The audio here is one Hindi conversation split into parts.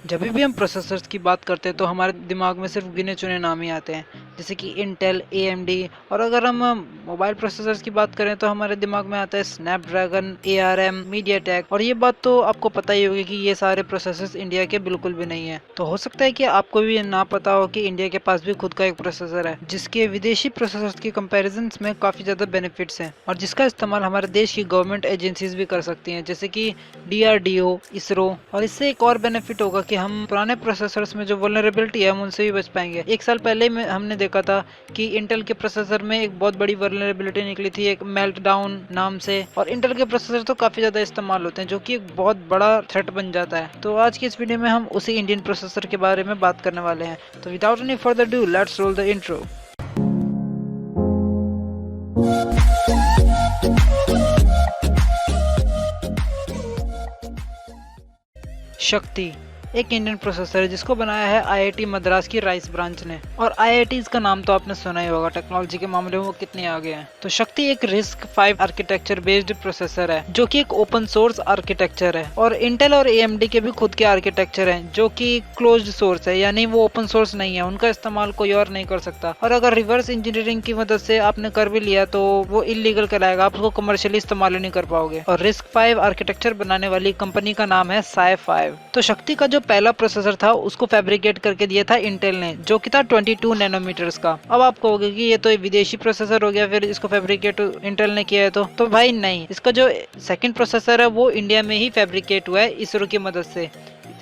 जब भी हम प्रोसेसर्स की बात करते हैं तो हमारे दिमाग में सिर्फ गिने चुने नाम ही आते हैं, जैसे कि इंटेल, एएमडी। और अगर हम मोबाइल प्रोसेसर्स की बात करें तो हमारे दिमाग में आता है स्नैपड्रैगन, एआरएम, मीडियाटेक। और ये बात तो आपको पता ही होगी कि ये सारे प्रोसेसर्स इंडिया के बिल्कुल भी नहीं है। तो हो सकता है कि आपको भी ना पता हो कि इंडिया के पास भी खुद का एक प्रोसेसर है जिसके विदेशी प्रोसेसर्स के कंपैरिजन में काफी ज्यादा बेनिफिट्स हैं और जिसका इस्तेमाल हमारे देश की गवर्नमेंट एजेंसीज भी कर सकती हैं, जैसे कि डीआरडीओ, इसरो। और इससे एक और बेनिफिट होगा कि हम पुराने प्रोसेसर्स में जो वल्नरेबिलिटी है हम उनसे भी बच पाएंगे। एक साल पहले में हमने देखा था कि इंटेल के प्रोसेसर में एक बहुत बड़ी वल्नरेबिलिटी निकली थी, एक मेल्टडाउन नाम से। और इंटेल के प्रोसेसर तो काफी ज्यादा इस्तेमाल होते हैं जो कि एक बहुत बड़ा थ्रेट बन जाता है। तो आज की इस वीडियो में हम उसी इंडियन प्रोसेसर के बारे में बात करने वाले हैं। तो without any further do, let's roll the intro. शक्ति एक इंडियन प्रोसेसर है जिसको बनाया है आईआईटी मद्रास की राइस ब्रांच ने। और आईआईटीज का नाम तो आपने सुना ही होगा, टेक्नोलॉजी के मामले में वो कितने आगे हैं। तो शक्ति एक RISC-V आर्किटेक्चर बेस्ड प्रोसेसर है जो कि एक ओपन सोर्स आर्किटेक्चर है। और इंटेल और एएमडी के भी खुद के आर्किटेक्चर हैं जो कि क्लोज्ड सोर्स है, यानी वो ओपन सोर्स नहीं है, उनका इस्तेमाल कोई और नहीं कर सकता। और अगर रिवर्स इंजीनियरिंग की मदद से आपने कर भी लिया तो वो इलीगल कहलाएगा, आप उसको कमर्शियली इस्तेमाल नहीं कर पाओगे। और RISC-V आर्किटेक्चर बनाने वाली कंपनी का नाम है Sci5। तो शक्ति का जो पहला प्रोसेसर था उसको फैब्रिकेट करके दिया था इंटेल ने, जो कि था 22 नैनोमीटर्स का। अब आप कहोगे कि ये तो विदेशी प्रोसेसर हो गया, फिर इसको फैब्रिकेट इंटेल ने किया है। तो भाई नहीं, इसका जो सेकंड प्रोसेसर है वो इंडिया में ही फैब्रिकेट हुआ है इसरो की मदद से।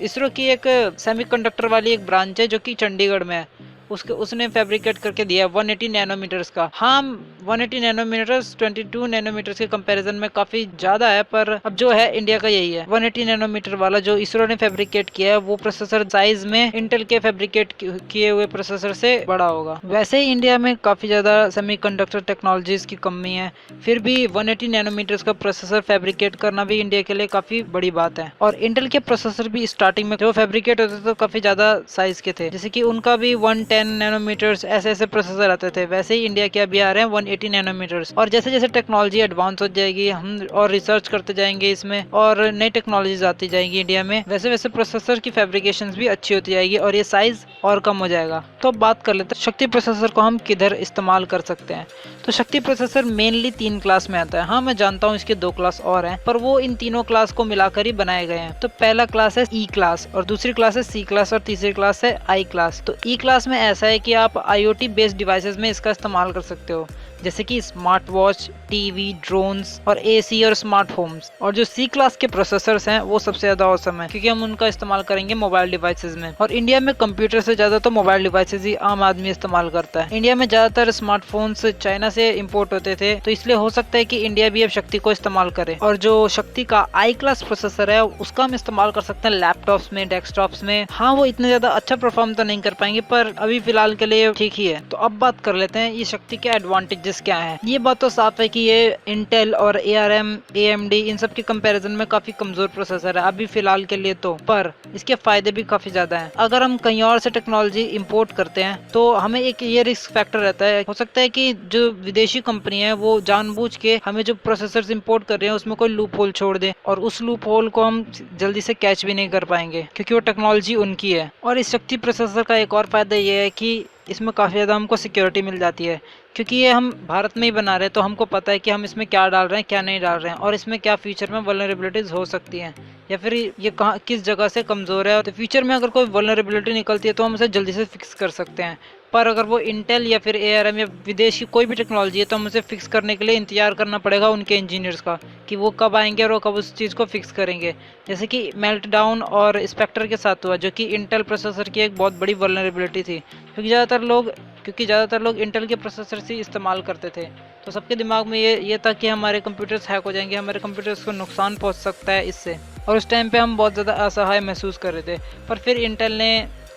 इसरो की एक सेमीकंडक्टर वाली एक ब्रांच है जो कि चंडीगढ़ में है, उसने फैब्रिकेट करके दिया 180 नैनोमीटर्स का। हाँ, 180 नैनोमीटर्स 22 नैनोमीटर्स के कंपैरिजन में काफी ज्यादा है, पर अब जो है इंडिया का यही है। 180 नैनोमीटर वाला जो इसरो ने फैब्रिकेट किया है वो प्रोसेसर साइज में इंटेल के फैब्रिकेट किए हुए प्रोसेसर से बड़ा होगा। वैसे ही इंडिया में काफी ज्यादा सेमीकंडक्टर टेक्नोलॉजीज की कमी है, फिर भी 180 नैनोमीटर्स का प्रोसेसर फैब्रिकेट करना भी इंडिया के लिए काफी बड़ी बात है। और इंटेल के प्रोसेसर भी स्टार्टिंग में जो फैब्रिकेट होते थे तो काफी ज्यादा साइज के थे, जैसे कि उनका भी 110 नैनोमीटर्स ऐसे प्रोसेसर आते थे। वैसे ही इंडिया के अभी आ रहे हैं 180 नैनोमीटर्स। और जैसे जैसे टेक्नोलॉजी एडवांस हो जाएगी, हम और रिसर्च करते जाएंगे इसमें और नई टेक्नोलॉजीज आती जाएंगी इंडिया में, वैसे वैसे प्रोसेसर की फैब्रिकेशंस भी अच्छी होती जाएगी और ये साइज और कम हो जाएगा। तो अब बात कर लेते हैं शक्ति प्रोसेसर को हम किधर इस्तेमाल कर सकते हैं। तो शक्ति प्रोसेसर मेनली 3 क्लास में आता है। हाँ, मैं जानता हूँ इसके 2 क्लास और हैं, पर वो इन तीनों क्लास को मिलाकर ही बनाए गए हैं। तो पहला क्लास है ई क्लास, और दूसरी क्लास है सी क्लास, और तीसरी क्लास है आई क्लास। तो ई क्लास में ऐसा है कि आप IoT बेस्ड डिवाइसेस में इसका इस्तेमाल कर सकते हो, जैसे कि स्मार्ट वॉच, टीवी, ड्रोन्स और AC और स्मार्ट होम्स। और जो सी क्लास के प्रोसेसर्स हैं वो सबसे ज्यादा औसम है क्योंकि हम उनका इस्तेमाल करेंगे मोबाइल डिवाइसेस में। और इंडिया में कंप्यूटर से ज्यादा तो मोबाइल डिवाइसेस ही आम आदमी इस्तेमाल करता है। इंडिया में ज्यादातर स्मार्टफोन्स चाइना से इम्पोर्ट होते थे, तो इसलिए हो सकता है कि इंडिया भी अब शक्ति को इस्तेमाल करे। और जो शक्ति का आई क्लास प्रोसेसर है उसका हम इस्तेमाल कर सकते हैं लैपटॉप्स में, डेस्कटॉप्स में। हाँ, वो इतने ज्यादा अच्छा परफॉर्म तो नहीं कर पाएंगे, पर अभी फिलहाल के लिए ठीक ही है। तो अब बात कर लेते हैं ये शक्ति के एडवांटेजेस क्या है। ये बात तो साफ है कि ये इंटेल और ARM, AMD इन सब के कंपैरिजन में काफी कमजोर प्रोसेसर है अभी फिलहाल के लिए तो, पर इसके फायदे भी काफी ज्यादा हैं। अगर हम कहीं और से टेक्नोलॉजी इंपोर्ट करते हैं तो हमें एक ये रिस्क फैक्टर रहता है, हो सकता है कि जो विदेशी कंपनी है वो जानबूझ के हमें जो प्रोसेसर्स इंपोर्ट कर रहे हैं उसमें कोई लूप होल छोड़ दे, और उस लूप होल को हम जल्दी से कैच भी नहीं कर पाएंगे क्योंकि वो टेक्नोलॉजी उनकी है। और इस शक्ति प्रोसेसर का एक और फायदा ये है कि इसमें काफ़ी ज़्यादा हमको सिक्योरिटी मिल जाती है, क्योंकि ये हम भारत में ही बना रहे हैं तो हमको पता है कि हम इसमें क्या डाल रहे हैं, क्या नहीं डाल रहे हैं, और इसमें क्या फ्यूचर में वल्नरेबिलिटीज हो सकती हैं या फिर ये कहाँ किस जगह से कमज़ोर है। तो फ्यूचर में अगर कोई वल्नरेबिलिटी निकलती है तो हम उसे जल्दी से फिक्स कर सकते हैं। पर अगर वो इंटेल या फिर ARM या विदेश की कोई भी टेक्नोलॉजी है तो हम उसे फिक्स करने के लिए इंतजार करना पड़ेगा उनके इंजीनियर्स का कि वो कब आएंगे और वो कब उस चीज़ को फिक्स करेंगे। जैसे कि मेल्टडाउन और स्पेक्टर के साथ हुआ, जो कि इंटेल प्रोसेसर की एक बहुत बड़ी वल्नरेबिलिटी थी, क्योंकि ज़्यादातर लोग इंटेल के प्रोसेसर से इस्तेमाल करते थे। तो सबके दिमाग में ये था कि हमारे कंप्यूटर्स हैक हो जाएंगे, हमारे कंप्यूटर्स को नुकसान पहुंच सकता है इससे। और उस टाइम पे हम बहुत ज़्यादा असहाय महसूस कर रहे थे, पर फिर इंटेल ने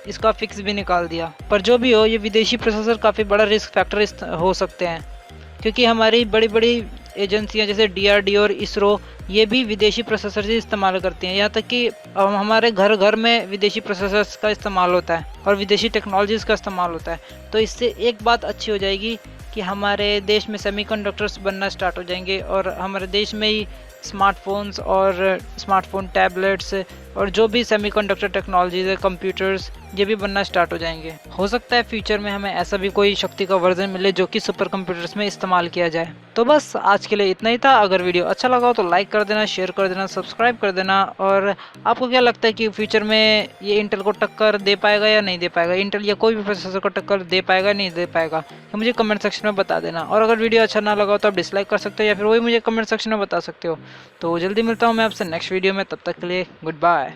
इसका फिक्स भी निकाल दिया। पर जो भी हो, ये विदेशी प्रोसेसर काफ़ी बड़ा रिस्क फैक्टर हो सकते हैं, क्योंकि हमारी बड़ी बड़ी एजेंसियां जैसे DRDO और इसरो ये भी विदेशी प्रोसेसर से इस्तेमाल करती हैं। यहाँ तक कि हमारे घर घर में विदेशी प्रोसेसर्स का इस्तेमाल होता है और विदेशी टेक्नोलॉजीज़ का इस्तेमाल होता है। तो इससे एक बात अच्छी हो जाएगी कि हमारे देश में सेमीकंडक्टर्स बनना स्टार्ट हो जाएंगे और हमारे देश में ही स्मार्टफोन्स और स्मार्टफोन टैबलेट्स, और जो भी सेमीकंडक्टर टेक्नोलॉजीज है, कंप्यूटर्स, ये भी बनना स्टार्ट हो जाएंगे। हो सकता है फ्यूचर में हमें ऐसा भी कोई शक्ति का वर्जन मिले जो कि सुपर कंप्यूटर्स में इस्तेमाल किया जाए। तो बस आज के लिए इतना ही था। अगर वीडियो अच्छा लगा हो तो लाइक कर देना, शेयर कर देना, सब्सक्राइब कर देना। और आपको क्या लगता है कि फ्यूचर में ये इंटेल को टक्कर दे पाएगा या नहीं दे पाएगा, इंटेल या कोई भी प्रोसेसर को टक्कर दे पाएगा या नहीं दे पाएगा, तो मुझे कमेंट सेक्शन में बता देना। और अगर वीडियो अच्छा ना लगा हो तो आप डिसलाइक कर सकते हो या फिर वही मुझे कमेंट सेक्शन में बता सकते हो। तो जल्दी मिलता हूँ मैं आपसे नेक्स्ट वीडियो में, तब तक के लिए गुड बाय।